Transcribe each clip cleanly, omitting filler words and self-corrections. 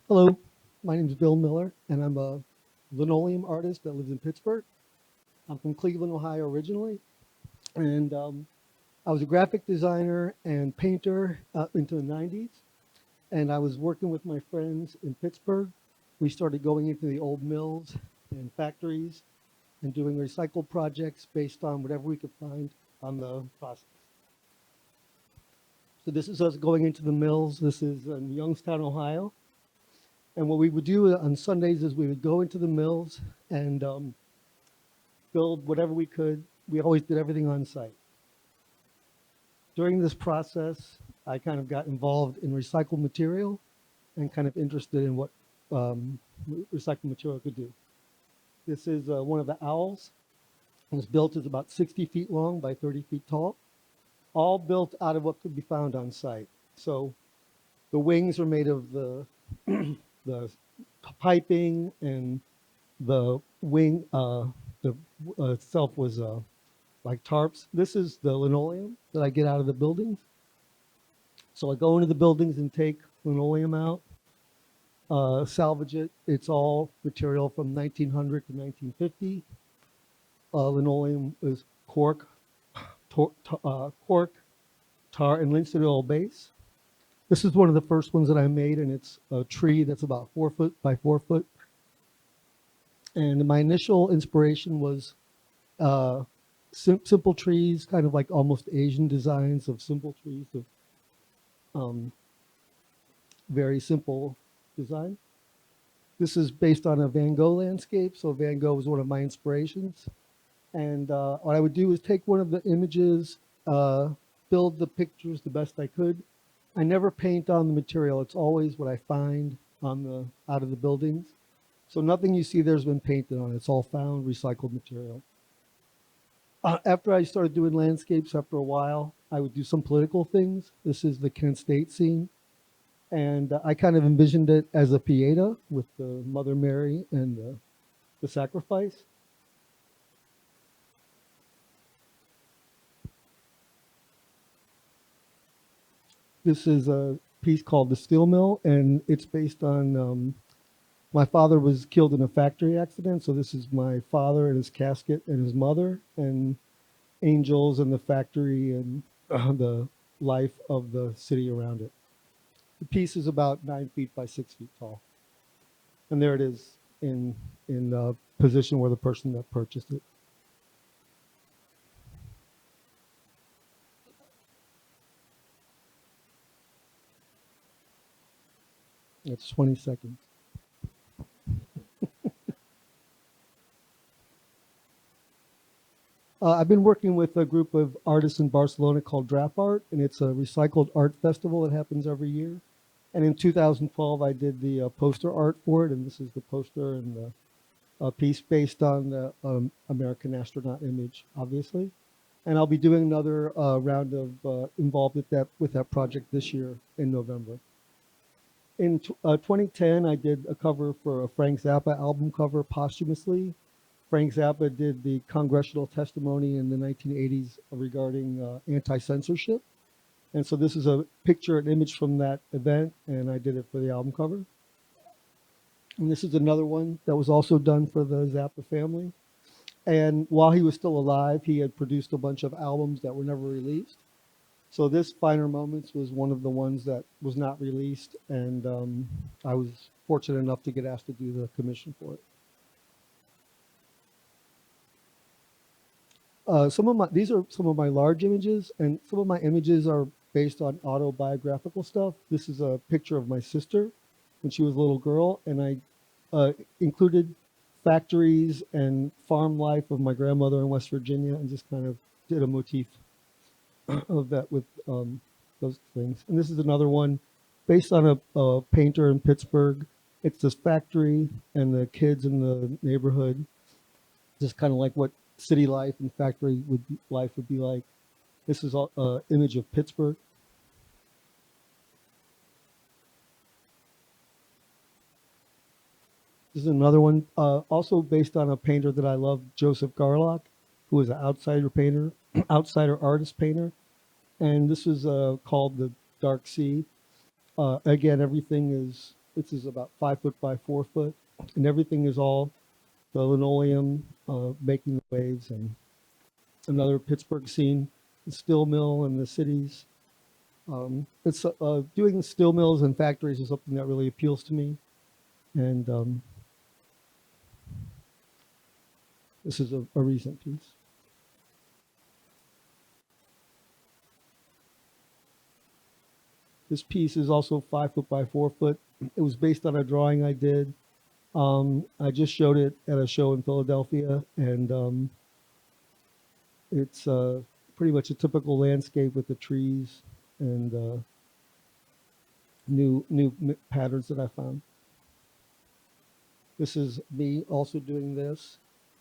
Hello, my name is Bill Miller, and I'm a linoleum artist that lives in Pittsburgh. I'm from Cleveland, Ohio originally, and I was a graphic designer and painter into the 90s. And I was working with my friends in Pittsburgh. We started going into the old mills and factories and doing recycled projects based on whatever we could find on the process. So this is us going into the mills. This is in Youngstown, Ohio. And what we would do on Sundays is we would go into the mills and build whatever we could. We always did everything on site. During this process, I kind of got involved in recycled material and kind of interested in what recycled material could do. This is one of the owls. It was built as about 60 feet long by 30 feet tall, all built out of what could be found on site. So the wings are made of the piping, and the wing the itself was like tarps. This is the linoleum that I get out of the buildings. So I go into the buildings and take linoleum out, salvage it. It's all material from 1900 to 1950. Linoleum is cork, tar, and linseed oil base. This is one of the first ones that I made, and it's a tree that's about 4 foot by 4 foot. And my initial inspiration was simple trees, kind of like almost Asian designs of simple trees, of very simple design. This is based on a Van Gogh landscape, so Van Gogh was one of my inspirations. And what I would do is take one of the images, build the pictures the best I could. I never paint on the material. It's always what I find on the out of the buildings. So nothing you see there's been painted on. It's all found recycled material. After I started doing landscapes, after a while, I would do some political things. This is the Kent State scene. And I kind of envisioned it as a Pieta with the Mother Mary and the sacrifice. This is a piece called The Steel Mill, and it's based on my father was killed in a factory accident. So this is my father and his casket and his mother and angels and the factory and the life of the city around it. The piece is about 9 feet by 6 feet tall. And there it is in position where the person that purchased it. It's 20 seconds. I've been working with a group of artists in Barcelona called Draft Art, and it's a recycled art festival that happens every year. And in 2012, I did the poster art for it, and this is the poster and the piece based on the American astronaut image, obviously. And I'll be doing another round of involved with that project this year in November. In 2010, I did a cover for a Frank Zappa album cover posthumously. Frank Zappa did the congressional testimony in the 1980s regarding anti-censorship. And so this is a picture, an image from that event, and I did it for the album cover. And this is another one that was also done for the Zappa family. And while he was still alive, he had produced a bunch of albums that were never released. So this Finer Moments was one of the ones that was not released, and I was fortunate enough to get asked to do the commission for it. These are some of my large images, and some of my images are based on autobiographical stuff. This is a picture of my sister when she was a little girl, and I included factories and farm life of my grandmother in West Virginia, and just kind of did a motif of that with those things. And this is another one based on a painter in Pittsburgh. It's this factory and the kids in the neighborhood, just kind of like what city life and factory life would be like. This is an image of Pittsburgh. This is another one, also based on a painter that I love, Joseph Garlock, who was an outsider painter, outsider artist painter. And this is called The Dark Sea. Again, everything is This is about 5 foot by 4 foot, and everything is all the linoleum making the waves. And another Pittsburgh scene, the steel mill and the cities. It's doing steel mills and factories is something that really appeals to me. And this is a recent piece. This piece is also 5 foot by 4 foot. It was based on a drawing I did. I just showed it at a show in Philadelphia, and it's pretty much a typical landscape with the trees and new patterns that I found. This is me also doing this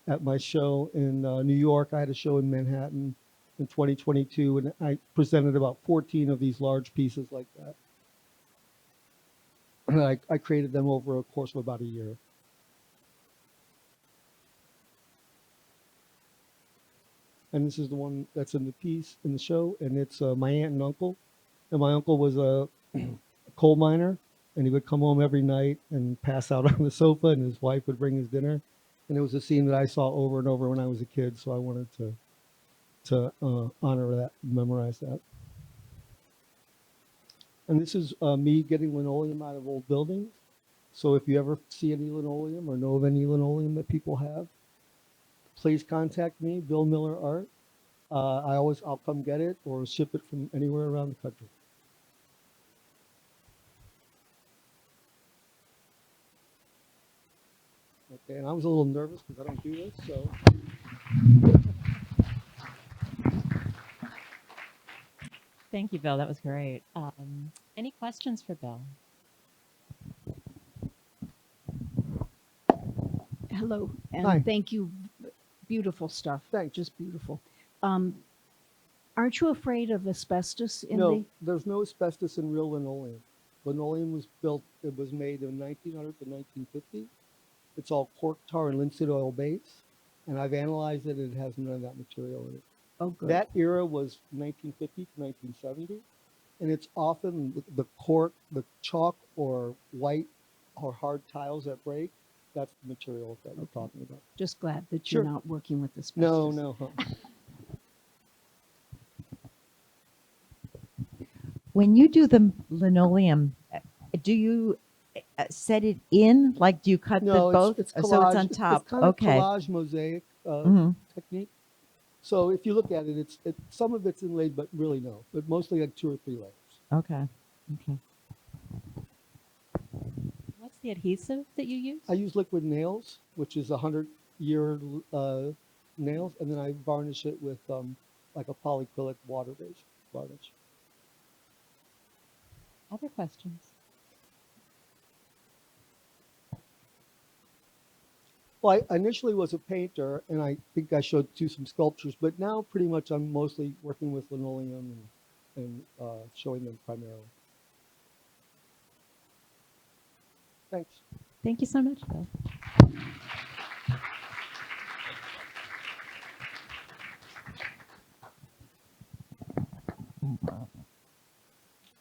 at my show in New York. I had a show in Manhattan in 2022, and I presented about 14 of these large pieces like that. And I created them over a course of about a year. And this is the one that's in the piece in the show, and it's my aunt and uncle. And my uncle was a coal miner, and he would come home every night and pass out on the sofa, and his wife would bring his dinner. And it was a scene that I saw over and over when I was a kid, so I wanted to honor that, memorize that. And this is me getting linoleum out of old buildings. So if you ever see any linoleum or know of any linoleum that people have, please contact me, Bill Miller Art. I'll come get it or ship it from anywhere around the country. Okay, and I was a little nervous because I don't do this, so. Thank you, Bill. That was great. Any questions for Bill? Hello, and Hi. thank you. Beautiful stuff. Thanks. Just beautiful. Aren't you afraid of asbestos in No, the? there's no asbestos in real linoleum. Linoleum it was made in 1900 to 1950. It's all cork tar and linseed oil base, and I've analyzed it, and it has none of that material in it. Oh, good. That era was 1950 to 1970, and it's often the cork, the chalk or white or hard tiles that break. That's the material that we're talking about. Just glad that Sure. you're not working with asbestos. No. When you do the linoleum, do you set it in? Like, do you cut No, the both? it's collage. So it's on top. It's kind Okay. of collage mosaic Mhm. technique. So if you look at it, some of it's inlaid, but really no. But mostly like 2 or 3 layers. Okay. Okay. What's the adhesive that you use? I use liquid nails, which is 100-year nails, and then I varnish it with like a polyacrylic water-based varnish. Other questions? Well, I initially was a painter, and I think I showed you some sculptures, but now pretty much I'm mostly working with linoleum and showing them primarily. Thanks. Thank you so much, Bill.